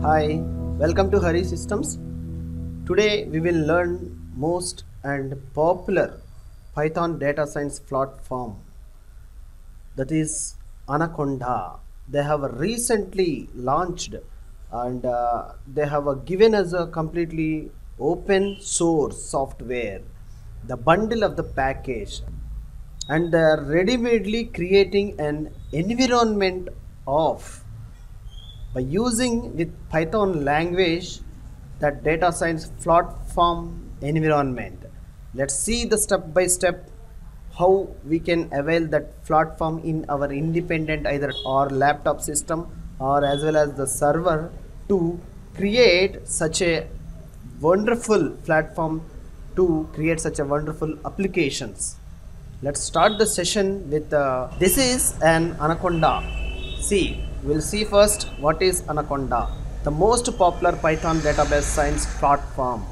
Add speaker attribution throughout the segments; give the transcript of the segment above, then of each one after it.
Speaker 1: Hi, welcome to Harisystems. Today we will learn most and popular Python data science platform, that is Anaconda. They have recently launched and they have given us a completely open source software, the bundle of the package, and they are ready-madely creating an environment of by using with Python language that data science platform environment. Let's see the step by step how we can avail that platform in our independent either or laptop system or as well as the server to create such a wonderful platform, to create such a wonderful applications. Let's start the session with this is an Anaconda. See, we'll see first what is Anaconda, the most popular Python database science platform.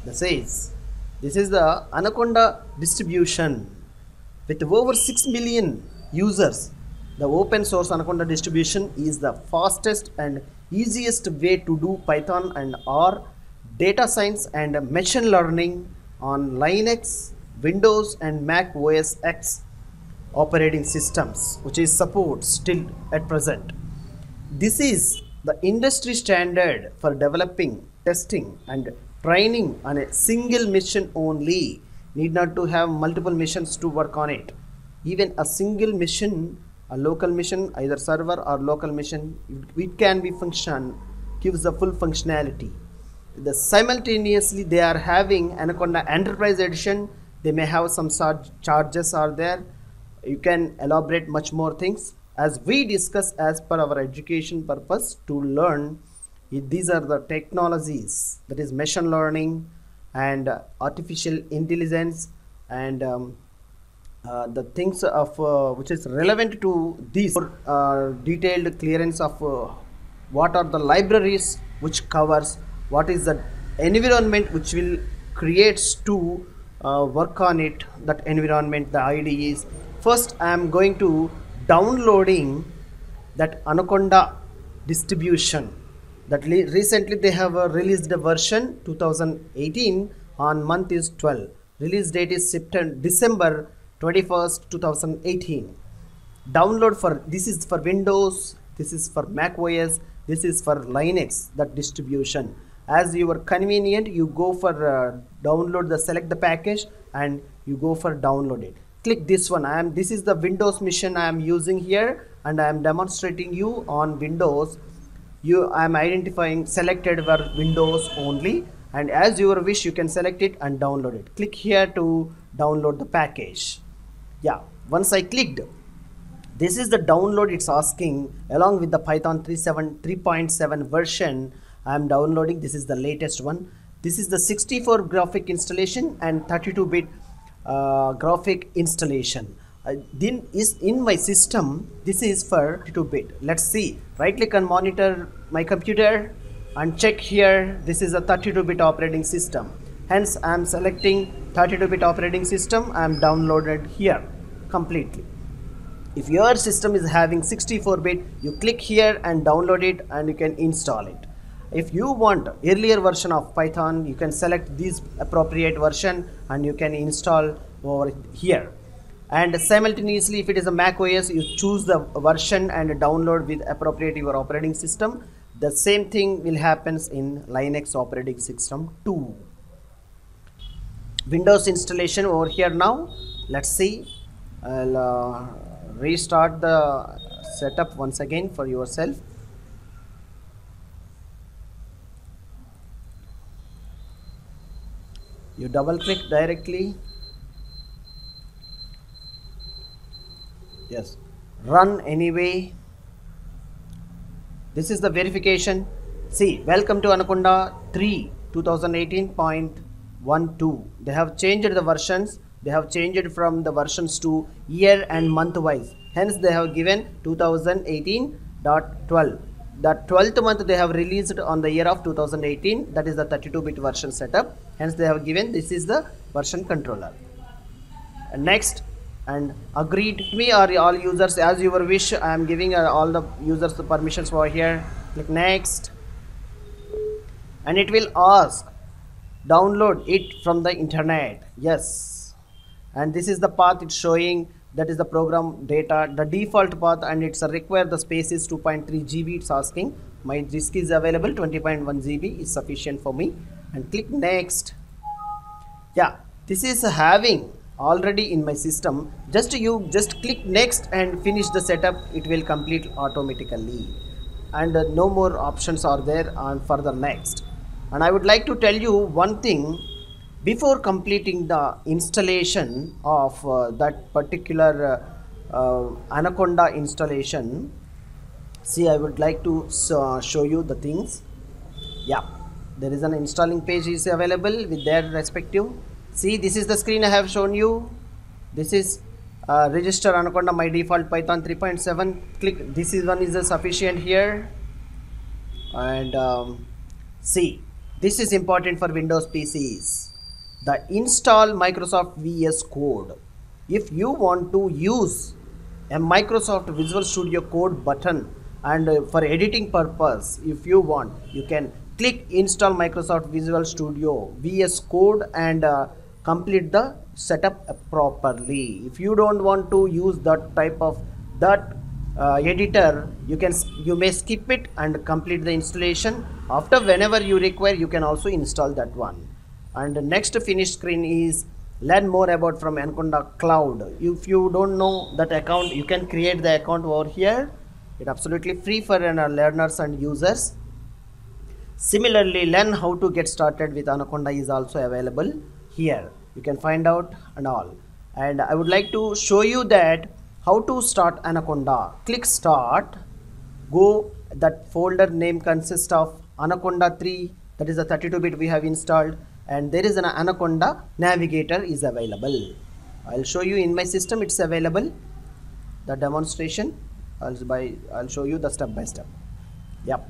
Speaker 1: This is the Anaconda distribution with over 6 million users. The open source Anaconda distribution is the fastest and easiest way to do Python and R data science and machine learning on Linux, Windows and Mac OS X operating systems, which is support still at present. This is the industry standard for developing, testing and training on a single mission only. Need not to have multiple missions to work on it. Even a single mission, a local mission, either server or local mission, it can be function, gives the full functionality. Simultaneously they are having Anaconda Enterprise Edition. They may have some charges are there. You can elaborate much more things as we discuss as per our education purpose to learn. These are the technologies, that is machine learning and artificial intelligence and the things of which is relevant to these detailed clearance of what are the libraries which covers, what is the environment which will creates to work on it. That environment, the IDE is first I am going to downloading that Anaconda distribution. That recently they have released the version 2018 on month is 12. Release date is December 21st 2018. Download for this is for Windows, this is for Mac OS, this is for Linux. That distribution as you are convenient, you go for download the select the package and you go for download it. Click this one. This is the Windows mission I am using here and I am demonstrating you on Windows. I am identifying selected for Windows only, and as your wish you can select it and download it. Click here to download the package. Yeah, once I clicked, this is the download it's asking along with the Python 3.7 version. I am downloading. This is the latest one. This is the 64 graphic installation and 32-bit graphic installation. Then is in my system. This is for 32-bit. Let's see. Right click and monitor my computer and check here. This is a 32-bit operating system. Hence I am selecting 32-bit operating system. I am downloaded here completely. If your system is having 64-bit, you click here and download it and you can install it. If you want earlier version of Python, you can select this appropriate version and you can install over here. And simultaneously, if it is a Mac OS, you choose the version and download with appropriate your operating system. The same thing will happen in Linux operating system too. Windows installation over here now. Let's see. I'll restart the setup once again for yourself. You double click directly. Yes, run anyway. This is the verification. See, welcome to Anaconda 3 2018.12. They have changed the versions. They have changed from the versions to year and month wise. Hence they have given 2018.12. The 12th month they have released on the year of 2018. That is the 32-bit version setup. Hence they have given this is the version controller. And next, and agreed me or all users as your wish. I am giving all the users the permissions over here. Click next and it will ask download it from the internet. Yes, and this is the path it's showing, that is the program data, the default path, and it's require the space is 2.3 GB. It's asking my disk is available 20.1 GB is sufficient for me, and click next. Yeah, this is having already in my system. You just click next and finish the setup, it will complete automatically, and no more options are there on for the next. And I would like to tell you one thing before completing the installation of that particular Anaconda installation. See, I would like to show you the things. Yeah, there is an installing page is available with their respective. See, this is the screen I have shown you. This is register Anaconda my default Python 3.7. click this is one is sufficient here, and see, this is important for Windows PCs. The install Microsoft VS Code. If you want to use a Microsoft Visual Studio Code button, and for editing purpose, if you want, you can click install Microsoft Visual Studio VS Code and complete the setup properly. If you don't want to use that type of editor, you may skip it and complete the installation. After, whenever you require, you can also install that one. And the next finished screen is learn more about from Anaconda Cloud. If you don't know that account, you can create the account over here. It's absolutely free for learners and users. Similarly, learn how to get started with Anaconda is also available here. You can find out and all. And I would like to show you that how to start Anaconda. Click start. Go, that folder name consists of Anaconda 3, that is a 32-bit we have installed, and there is an Anaconda Navigator is available. I'll show you in my system, it's available, the demonstration. I'll show you the step by step. Yep.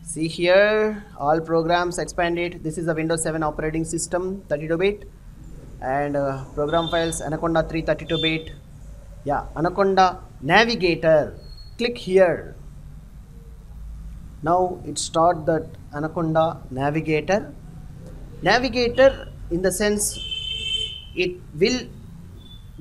Speaker 1: See here, all programs expanded. This is a Windows 7 operating system, 32-bit, and program files Anaconda 3 32-bit. Yeah, Anaconda Navigator. Click here. Now it start that Anaconda Navigator. Navigator, in the sense, it will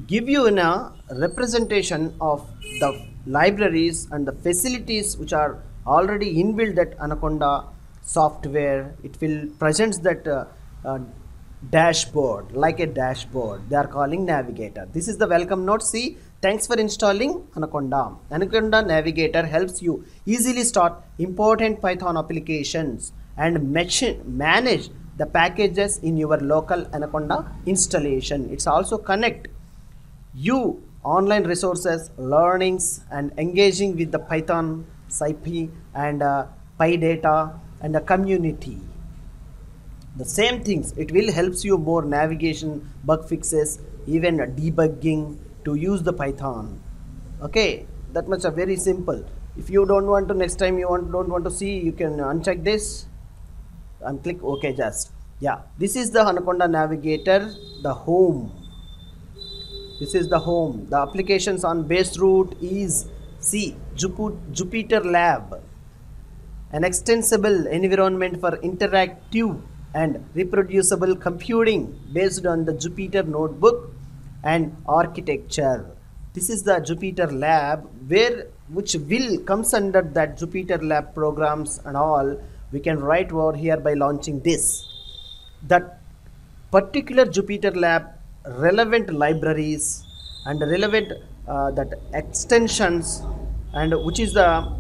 Speaker 1: give you a representation of the libraries and the facilities which are already inbuilt that Anaconda software. It will present that dashboard, like a dashboard. They are calling Navigator. This is the welcome note. See, thanks for installing Anaconda. Anaconda Navigator helps you easily start important Python applications and manage the packages in your local Anaconda installation. It's also connect you online resources, learnings, and engaging with the Python, SciPy, and PyData and the community. The same things, it will helps you more navigation, bug fixes, even debugging to use the Python. Okay, that much are very simple. If you don't want to, next time you don't want to see, you can uncheck this and click OK just. Yeah, this is the Anaconda Navigator, the home. This is the home. The applications on base root is C, Jupyter Lab, an extensible environment for interactive and reproducible computing based on the Jupyter notebook and architecture. This is the Jupyter Lab, which will comes under that Jupyter Lab programs and all. We can write over here by launching this. That particular Jupyter Lab relevant libraries and relevant that extensions, and which is the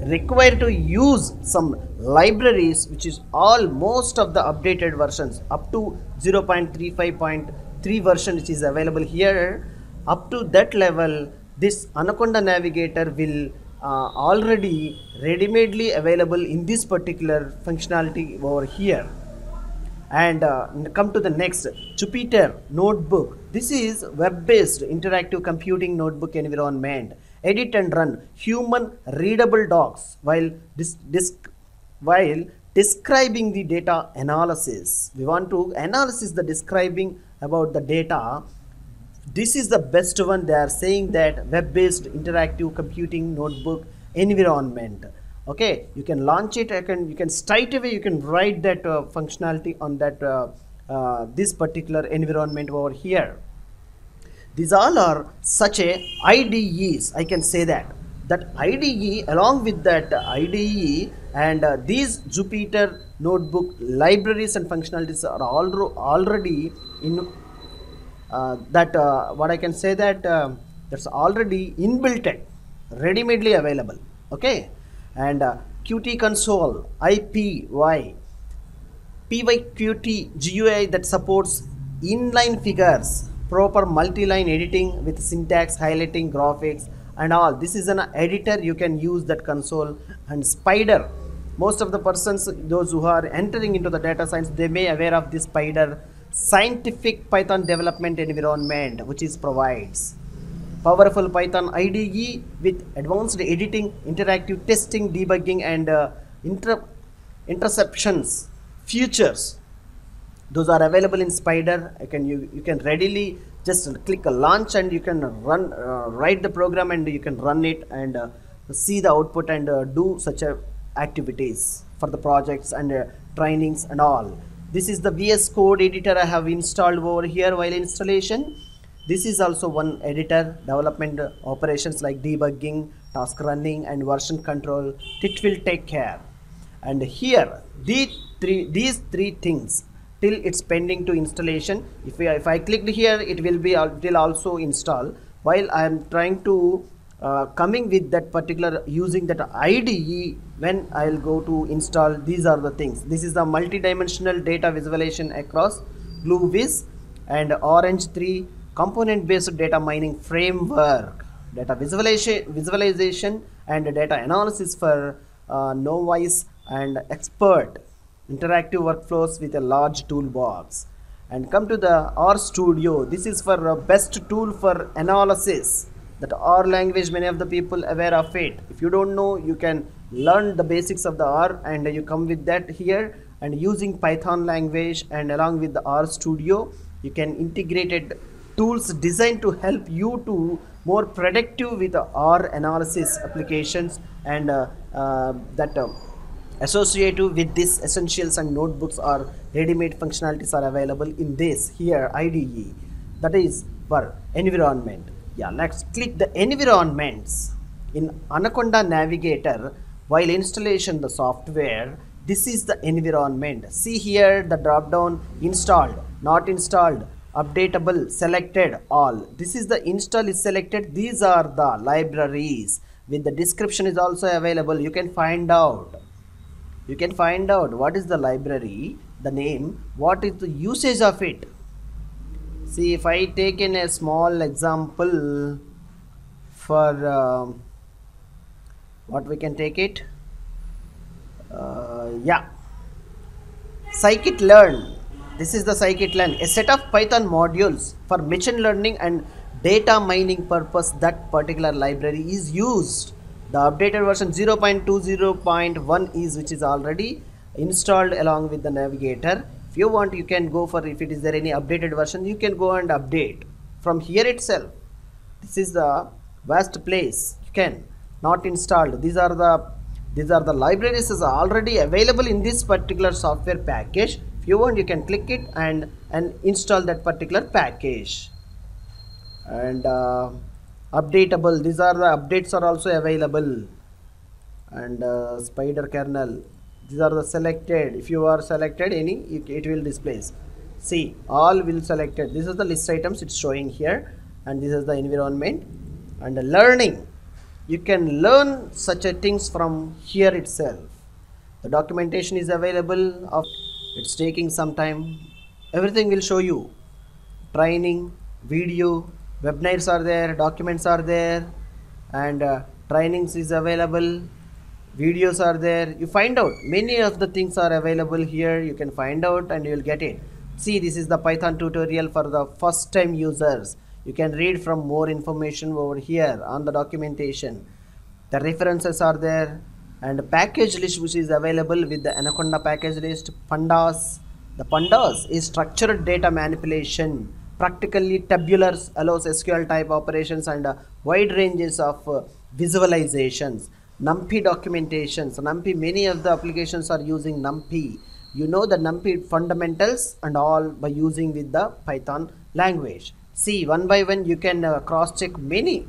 Speaker 1: required to use some libraries which is all most of the updated versions up to 0.35.3 version which is available here. Up to that level, this Anaconda Navigator will already ready-madely available in this particular functionality over here. And come to the next, Jupyter Notebook. This is web-based interactive computing notebook environment. Edit and run human readable docs while describing the data analysis. We want to analysis the describing about the data. This is the best one. They are saying that web-based interactive computing notebook environment. Okay, you can launch it. You can straight away you can write that functionality on that this particular environment over here. These all are such a IDEs. I can say that IDE, along with that IDE and these Jupyter notebook libraries and functionalities are already in that what I can say that that's already inbuilt, ready-madely available. Okay, and Qt console, IPY, PYQT GUI that supports inline figures, proper multi-line editing with syntax, highlighting, graphics and all. This is an editor, you can use that console. And Spider, most of the persons, those who are entering into the data science, they may aware of this Spider scientific Python development environment, which is provides powerful Python IDE with advanced editing, interactive testing, debugging and interceptions features. Those are available in Spider. You can readily just click a launch and you can run write the program and you can run it and see the output and do such activities for the projects and trainings and all. This is the VS Code editor I have installed over here while installation. This is also one editor, development operations like debugging, task running and version control. It will take care. And here these three things till it's pending to installation. If I clicked here, it will also install. While I am trying to coming with that particular using that IDE, when I'll go to install, these are the things. This is the multi-dimensional data visualization across GlueVis and Orange 3 component based data mining framework, data visualization and data analysis for novice and expert, interactive workflows with a large toolbox. And come to the R Studio. This is for a best tool for analysis. That R language, many of the people aware of it. If you don't know, you can learn the basics of the R and you come with that here. And using Python language and along with the R Studio, you can integrated tools designed to help you to more productive with the R analysis applications and associated with this essentials and notebooks or ready-made functionalities are available in this here IDE. That is for environment. Yeah, let's click the environments in Anaconda Navigator. While installation the software, this is the environment. See here the drop down: installed, not installed, updatable, selected, all. This is the install is selected. These are the libraries with the description is also available. You can find out what is the library, the name, what is the usage of it. See, if I take in a small example for what we can take it, yeah, scikit-learn. This is the scikit-learn, a set of Python modules for machine learning and data mining purpose. That particular library is used. The updated version 0.20.1 is which is already installed along with the Navigator. If you want, you can go for, if it is there any updated version, you can go and update from here itself. This is the vast place. You can not installed. These are the libraries is already available in this particular software package. If you want, you can click it and install that particular package. And updatable, these are the updates are also available. And spider kernel, these are the selected. If you are selected any, it will displays. See, all will selected. This is the list items it's showing here, and this is the environment. And the learning, you can learn such a things from here itself. The documentation is available. It's taking some time. Everything will show you. Training, video, webinars are there, documents are there, and trainings is available, videos are there. You find out many of the things are available here. You can find out and you will get it. See, this is the Python tutorial for the first time users. You can read from more information over here on the documentation. The references are there, and the package list which is available with the Anaconda package list. Pandas, the pandas is structured data manipulation. Practically tabular allows SQL type operations and wide ranges of visualizations. NumPy documentation. So NumPy, many of the applications are using NumPy. You know the NumPy fundamentals and all by using with the Python language. See, one by one you can cross-check many.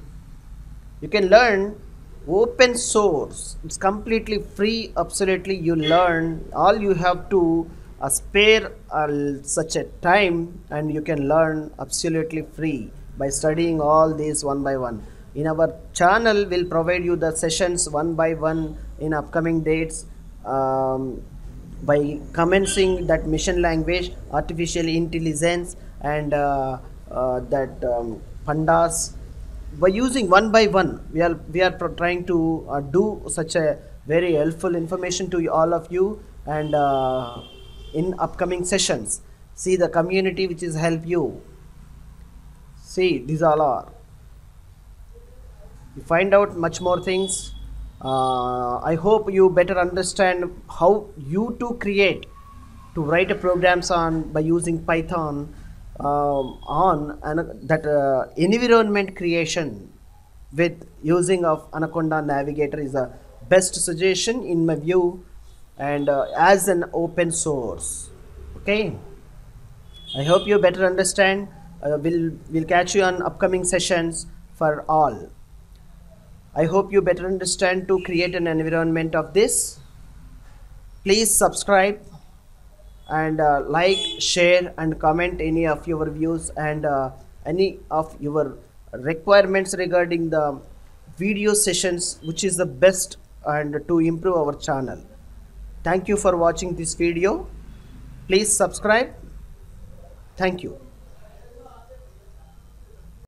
Speaker 1: You can learn open source. It's completely free. Absolutely, you learn. All you have to spare such a time, and you can learn absolutely free by studying all these one by one. In our channel, we'll provide you the sessions one by one in upcoming dates. By commencing that mission language, artificial intelligence, and that pandas, by using one by one, we are trying to do such a very helpful information to all of you, and in upcoming sessions, see the community which is help you. See, these all are, you find out much more things. I hope you better understand how you to create, to write a programs on by using Python on that environment creation with using of Anaconda Navigator is the best suggestion in my view, and as an open source. Okay, I hope you better understand. We'll catch you on upcoming sessions for all. I hope you better understand to create an environment of this. Please subscribe and like, share and comment any of your views and any of your requirements regarding the video sessions, which is the best and to improve our channel. Thank you for watching this video. Please subscribe. Thank you.